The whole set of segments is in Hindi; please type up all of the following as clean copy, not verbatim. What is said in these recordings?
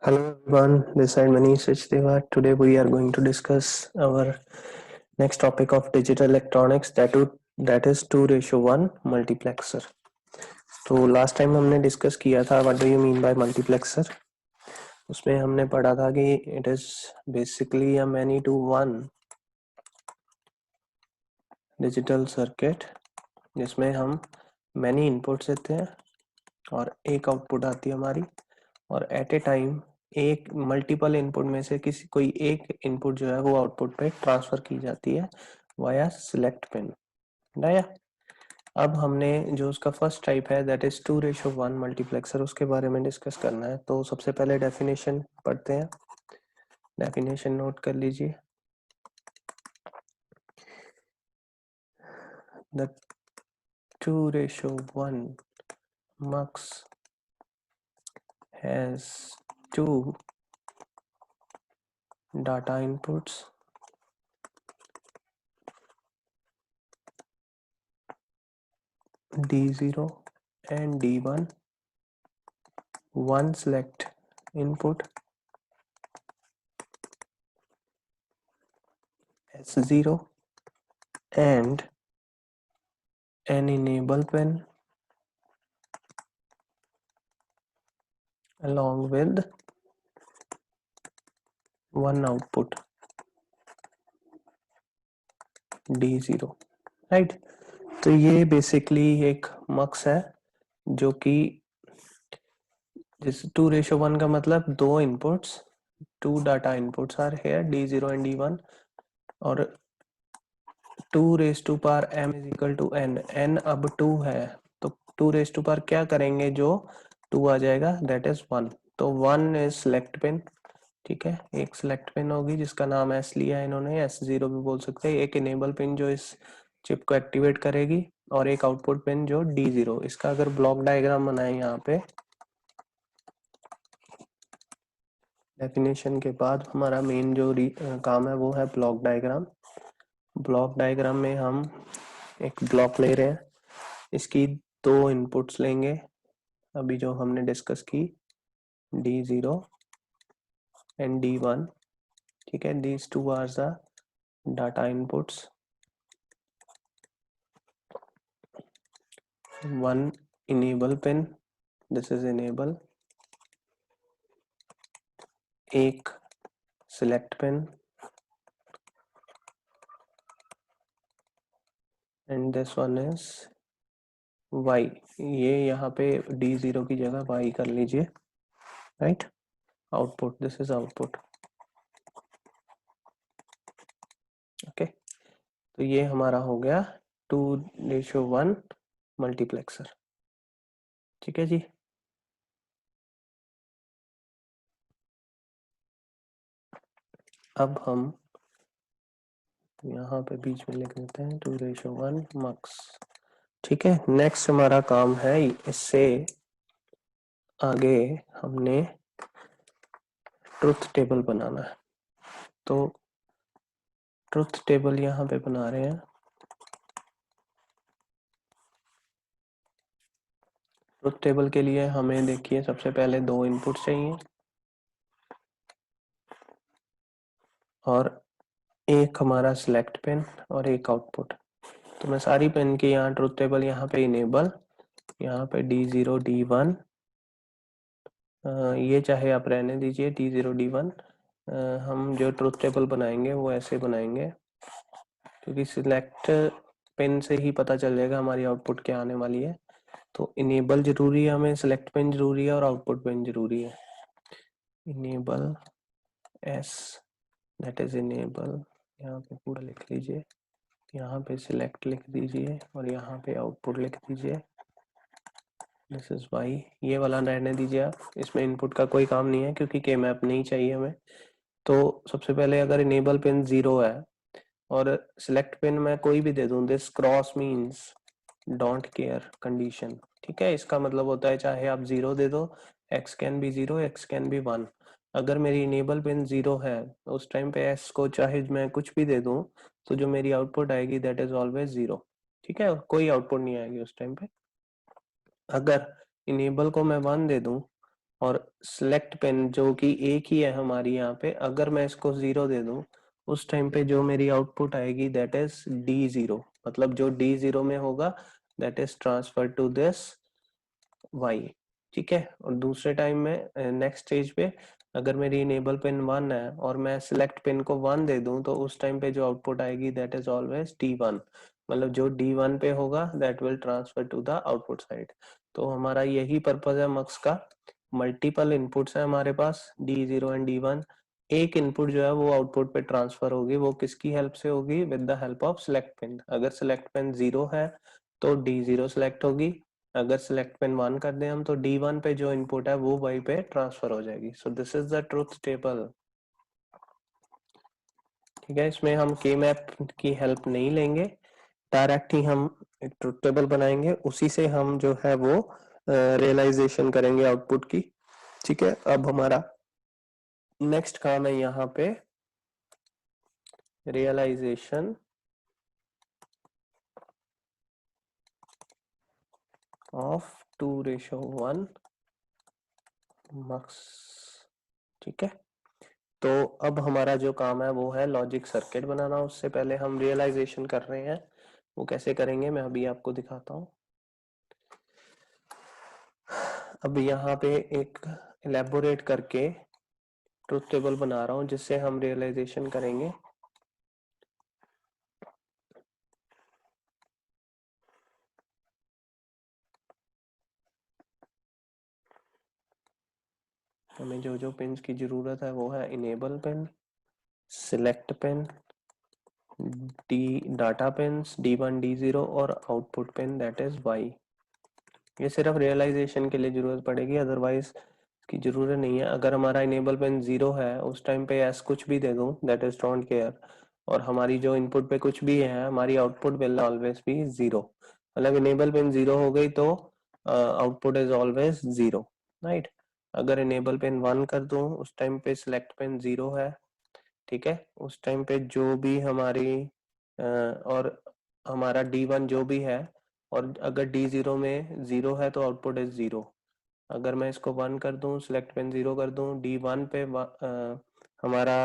Hello everyone, this is Manish Sachdeva. Today we are going to discuss our next topic of digital electronics that is 2:1 multiplexer. तो लास्ट टाइम हमने डिस्कस किया था what do you mean by multiplexer. उसमें हमने पढ़ा था कि it is basically a many to one digital circuit जिसमें हम मैनी इनपुट्स देते हैं और एक आउटपुट आती है हमारी, और एट ए टाइम एक मल्टीपल इनपुट में से किसी कोई एक इनपुट जो है वो आउटपुट पे ट्रांसफर की जाती है वाया सिलेक्ट पिन। नया अब हमने जो उसका फर्स्ट टाइप है दैट इज 2:1 मल्टीप्लेक्सर, उसके बारे में डिस्कस करना है। तो सबसे पहले डेफिनेशन पढ़ते हैं। डेफिनेशन नोट कर लीजिए। The 2:1 mux has two data inputs D0 and D1, one select input S0 and an enable pin along with one output D0, right. तो ये बेसिकली एक मक्स है जो कि जिस 2:1 का मतलब दो inputs, two data inputs are here D0 and D1, और 2 m is equal to n अब 2 है तो 2 क्या करेंगे, जो 2 आ जाएगा दैट इज 1। तो 1 इज सिलेक्ट पिन, ठीक है। एक सिलेक्ट पिन होगी जिसका नाम एस लिया है इन्होंने, S0 भी बोल सकते हैं। एक इनेबल पिन जो इस चिप को एक्टिवेट करेगी, और एक आउटपुट पिन जो D0। इसका अगर ब्लॉक डायग्राम बनाए यहाँ पे डेफिनेशन के बाद, हमारा मेन जो काम है वो है ब्लॉक डायग्राम। ब्लॉक डायग्राम में हम एक ब्लॉक ले रहे हैं, इसकी दो इनपुट्स लेंगे अभी जो हमने डिस्कस की, D0 एंड D1, ठीक है। These two are the data inputs, one enable pin, this is enable, एक select pin, and this one is y। ये यहाँ पे D0 की जगह y कर लीजिए, right. Output, this is output, okay. तो ये हमारा हो गया 2:1 मल्टीप्लेक्सर, ठीक है जी। अब हम यहाँ पे बीच में लिख देते हैं 2:1 मक्स, ठीक है। नेक्स्ट हमारा काम है, इससे आगे हमने ट्रुथ टेबल बनाना है। तो ट्रुथ टेबल यहाँ पे बना रहे हैं। ट्रुथ टेबल के लिए हमें देखिए सबसे पहले दो इनपुट चाहिए और एक हमारा सिलेक्ट पिन और एक आउटपुट। तो मैं सारी पिन की यहाँ ट्रुथ टेबल यहाँ पे इनेबल, यहाँ पे D0 D1, ये चाहे आप रहने दीजिए D0 D1। हम जो ट्रुथ टेबल बनाएंगे वो ऐसे बनाएंगे, क्योंकि सिलेक्ट पिन से ही पता चल जाएगा हमारी आउटपुट क्या आने वाली है। तो इनेबल जरूरी है, हमें सिलेक्ट पिन जरूरी है और आउटपुट पिन जरूरी है। Enable S, that is enable, यहाँ पे पूरा लिख लीजिए, यहाँ पे सिलेक्ट लिख दीजिए और यहाँ पे आउटपुट लिख दीजिए, दिस इज वाई। ये वाला रहने दीजिए आप, इसमें इनपुट का कोई काम नहीं है क्योंकि के मैप नहीं चाहिए हमें। तो सबसे पहले अगर इनेबल पिन 0 है और सिलेक्ट पिन मैं कोई भी दे दूं, this cross means don't care condition, ठीक है। इसका मतलब होता है चाहे आप 0 दे दो, x can be 0, x can be 1। अगर मेरी इनेबल पिन 0 है उस टाइम पे s को चाहे मैं कुछ भी दे दूं, तो जो मेरी आउटपुट आएगी दैट इज ऑलवेज 0, ठीक है। कोई आउटपुट नहीं आएगी उस टाइम पे। अगर इनेबल को मैं 1 दे दूं और सिलेक्ट पिन जो कि एक ही है हमारी यहाँ पे, अगर मैं इसको 0 दे दूं उस टाइम पे जो मेरी आउटपुट आएगी दैट इज D0, मतलब जो D0 में होगा that is transfer to this Y। ठीक है, और दूसरे टाइम में नेक्स्ट स्टेज पे अगर मेरी इनेबल पिन 1 है और मैं सिलेक्ट पिन को 1 दे दूं तो उस टाइम पे जो आउटपुट आएगी दैट इज ऑलवेज D1, मतलब जो D1 पे होगा that will transfer to the output side. तो हमारा यही पर्पज है मक्स का। मल्टीपल इनपुट्स है हमारे पास D0 एंड D1, एक इनपुट जो है वो आउटपुट पे ट्रांसफर होगी, वो किसकी हेल्प से होगी, with the help of select pin. अगर सिलेक्ट पिन 0 है तो D0 सिलेक्ट होगी, अगर सिलेक्ट पिन 1 कर दें हम तो D1 पे जो इनपुट है वो Y पे ट्रांसफर हो जाएगी। So this is the truth table. ठीक है, इसमें हम के मैप की हेल्प नहीं लेंगे, डायरेक्ट ही हम एक ट्रुथ टेबल बनाएंगे, उसी से हम जो है वो रियलाइजेशन करेंगे आउटपुट की। ठीक है, अब हमारा नेक्स्ट काम है यहाँ पे रियलाइजेशन ऑफ 2:1 मक्स। ठीक है, तो अब हमारा जो काम है वो है लॉजिक सर्किट बनाना। उससे पहले हम रियलाइजेशन कर रहे हैं, वो कैसे करेंगे मैं अभी आपको दिखाता हूँ। अब यहाँ पे एक इलेबोरेट करके ट्रुथ टेबल बना रहा हूँ जिससे हम रियलाइजेशन करेंगे। हमें जो जो पिन की जरूरत है वो है enable pin, select pin, D data pins D1 D0 और output pin that is Y। ये सिर्फ रियलाइजेशन के लिए जरूरत पड़ेगी, अदरवाइज की जरूरत नहीं है। अगर हमारा इनेबल पिन 0 है उस टाइम पे एस कुछ भी दे दूं दैट इज डोंट केयर, और हमारी जो इनपुट पे कुछ भी है हमारी आउटपुट विल ऑलवेज बी 0। मतलब इनेबल पिन 0 हो गई तो आउटपुट इज ऑलवेज 0, राइट। अगर इनेबल पिन 1 कर दूं उस टाइम पे सिलेक्ट पिन 0 है, ठीक है, उस टाइम पे जो भी हमारी और हमारा D1 जो भी है, और अगर D0 में 0 है तो आउटपुट इज 0। अगर मैं इसको 1 कर दूं, सिलेक्ट पिन 0 कर दूं, D1 पे हमारा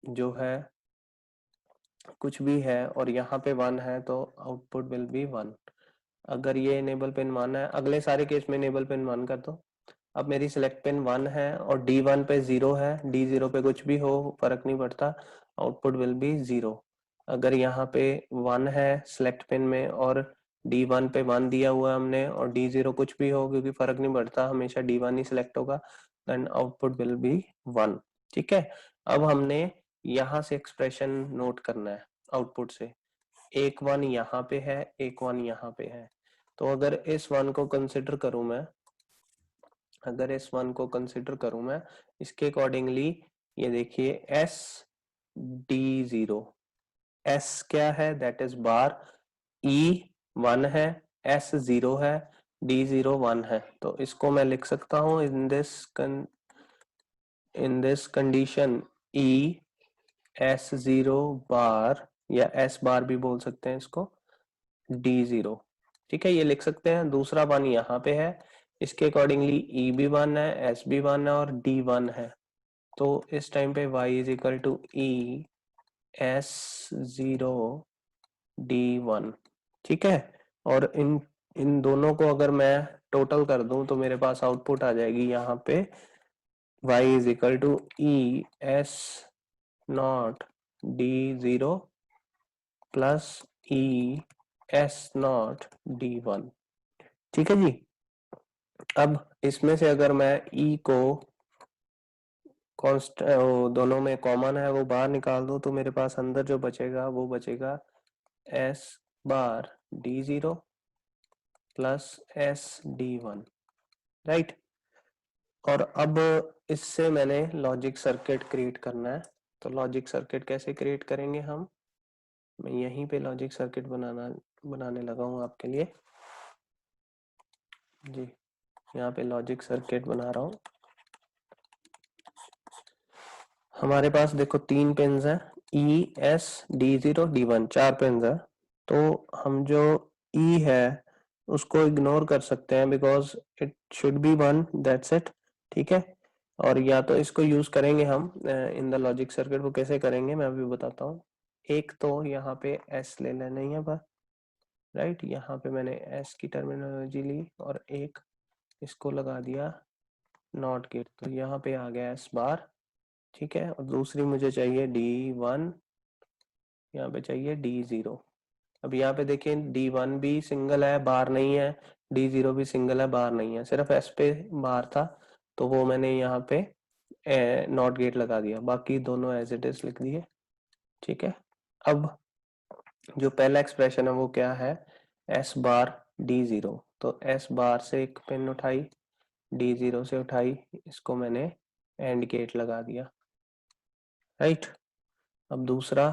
जो है कुछ भी है और यहाँ पे 1 है तो आउटपुट विल बी 1। अगर ये इनेबल पिन 1 है, अगले सारे केस में इनेबल पिन 1 कर दो। अब मेरी सिलेक्ट पिन 1 है और D1 पे 0 है, D0 पे कुछ भी हो फर्क नहीं पड़ता, आउटपुट विल बी 0। अगर यहाँ पे 1 है सिलेक्ट पिन में और D1 पे 1 दिया हुआ है हमने और D0 कुछ भी हो क्योंकि फर्क नहीं पड़ता, हमेशा D1 ही सिलेक्ट होगा, देन आउटपुट विल बी 1। ठीक है, अब हमने यहाँ से एक्सप्रेशन नोट करना है आउटपुट से, एक 1 यहाँ पे है, एक 1 यहाँ पे है। तो अगर इस 1 को कंसिडर करूं मैं, अगर इस 1 को कंसिडर करूं मैं, इसके अकॉर्डिंगली ये देखिए एस D0, एस क्या है दैट इज बार, ई 1 है, एस 0 है, D0 1 है। तो इसको मैं लिख सकता हूं in this condition E S0 बार, या एस बार भी बोल सकते हैं इसको, D0। ठीक है, ये लिख सकते हैं। दूसरा 1 यहाँ पे है, इसके अकॉर्डिंगली ई भी 1 है, एस भी 1 है और D1 है। तो इस टाइम पे y is equal to E S0 D1। ठीक है, और इन इन दोनों को अगर मैं टोटल कर दूं तो मेरे पास आउटपुट आ जाएगी यहाँ पे y is equal to E S not D0 plus E S not D1। ठीक है जी। अब इसमें से अगर मैं ई को कॉन्स्ट दोनों में कॉमन है वो बाहर निकाल दूं तो मेरे पास अंदर जो बचेगा वो बचेगा S bar D0 plus S D1, right. और अब इससे मैंने लॉजिक सर्किट क्रिएट करना है। तो लॉजिक सर्किट कैसे क्रिएट करेंगे हम, मैं यहीं पे लॉजिक सर्किट बनाने लगा हूं आपके लिए जी। यहाँ पे लॉजिक सर्किट बना रहा हूँ। हमारे पास देखो 3 पिन्स हैं, E S D0 D1, 4 pins है। तो हम जो E है उसको इग्नोर कर सकते हैं because it should be 1, that's it. ठीक है। और या तो इसको यूज करेंगे हम इन द लॉजिक सर्किट, वो कैसे करेंगे मैं अभी बताता हूँ। एक तो यहाँ पे एस ले लेना ही है बस, राइट, यहाँ पे मैंने एस की टर्मिनोलॉजी ली और एक इसको लगा दिया नॉट गेट, तो यहाँ पे आ गया एस बार, ठीक है। और दूसरी मुझे चाहिए D1, यहाँ पे चाहिए D0। अब यहाँ पे देखिए D1 भी सिंगल है, बार नहीं है, D0 भी सिंगल है, बार नहीं है, सिर्फ एस पे बार था, तो वो मैंने यहाँ पे नॉट गेट लगा दिया, बाकी दोनों एज इट इज लिख दिए, ठीक है। अब जो पहला एक्सप्रेशन है वो क्या है, एस बार D0, तो एस बार से एक पिन उठाई, D0 से उठाई, इसको मैंने एंड गेट लगा दिया, राइट। अब दूसरा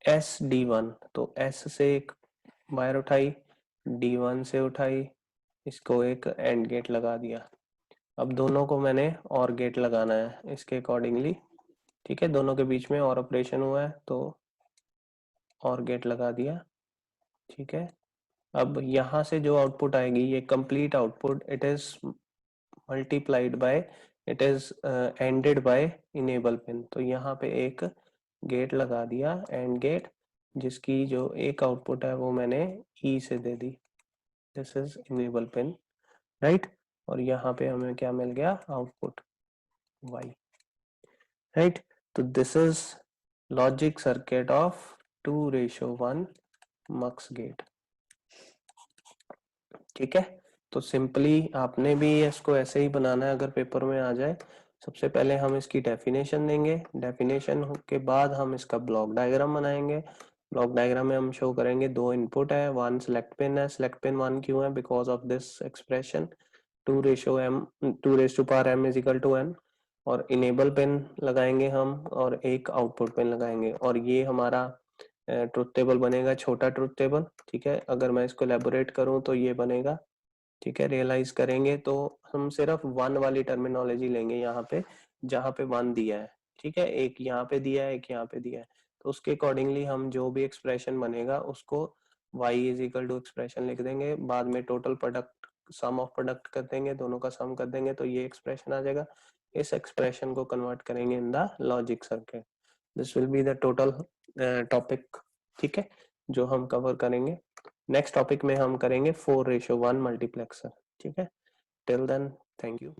S D1, तो S से एक वायर उठाई, D1 से उठाई, इसको एक एंड गेट लगा दिया। अब दोनों को मैंने और गेट लगाना है इसके अकॉर्डिंगली, ठीक है, दोनों के बीच में और ऑपरेशन हुआ है तो और गेट लगा दिया, ठीक है। अब यहाँ से जो आउटपुट आएगी ये complete output, it is multiplied by, it is anded by enable pin, तो यहाँ पे एक गेट लगा दिया एंड गेट, जिसकी जो एक आउटपुट है वो मैंने ई से दे दी, this is enable pin, right. और यहाँ पे हमें क्या मिल गया, आउटपुट वाई, राइट। तो this is logic circuit of 2:1 mux gate, ठीक है। तो सिंपली आपने भी इसको ऐसे ही बनाना है अगर पेपर में आ जाए। सबसे पहले हम इसकी डेफिनेशन देंगे, डेफिनेशन के बाद हम इसका ब्लॉक डायग्राम बनाएंगे। ब्लॉक डायग्राम में हम शो करेंगे दो इनपुट है, वन सिलेक्ट पिन है, सिलेक्ट पिन वन क्यों है, because of this expression 2:m is equal to n, और इनेबल पिन लगाएंगे हम और एक आउटपुट पिन लगाएंगे, और ये हमारा ट्रुथ टेबल बनेगा, छोटा ट्रुथ टेबल, ठीक है। अगर मैं इसको एलेबोरेट करूं तो ये बनेगा, ठीक है। रियलाइज करेंगे तो हम सिर्फ वन वाली टर्मिनोलॉजी लेंगे यहाँ पे, जहाँ पे वन दिया है, ठीक है, एक यहाँ पे दिया है, एक यहाँ पे दिया है, तो उसके अकॉर्डिंगली हम जो भी एक्सप्रेशन बनेगा उसको y is equal to expression लिख देंगे, बाद में total product sum of product कर देंगे, दोनों का सम कर देंगे तो ये एक्सप्रेशन आ जाएगा। इस एक्सप्रेशन को कन्वर्ट करेंगे in the logic circuit, this will be the total topic, ठीक है, जो हम कवर करेंगे। नेक्स्ट टॉपिक में हम करेंगे 4:1 मल्टीप्लेक्सर, ठीक है। Till then, thank you.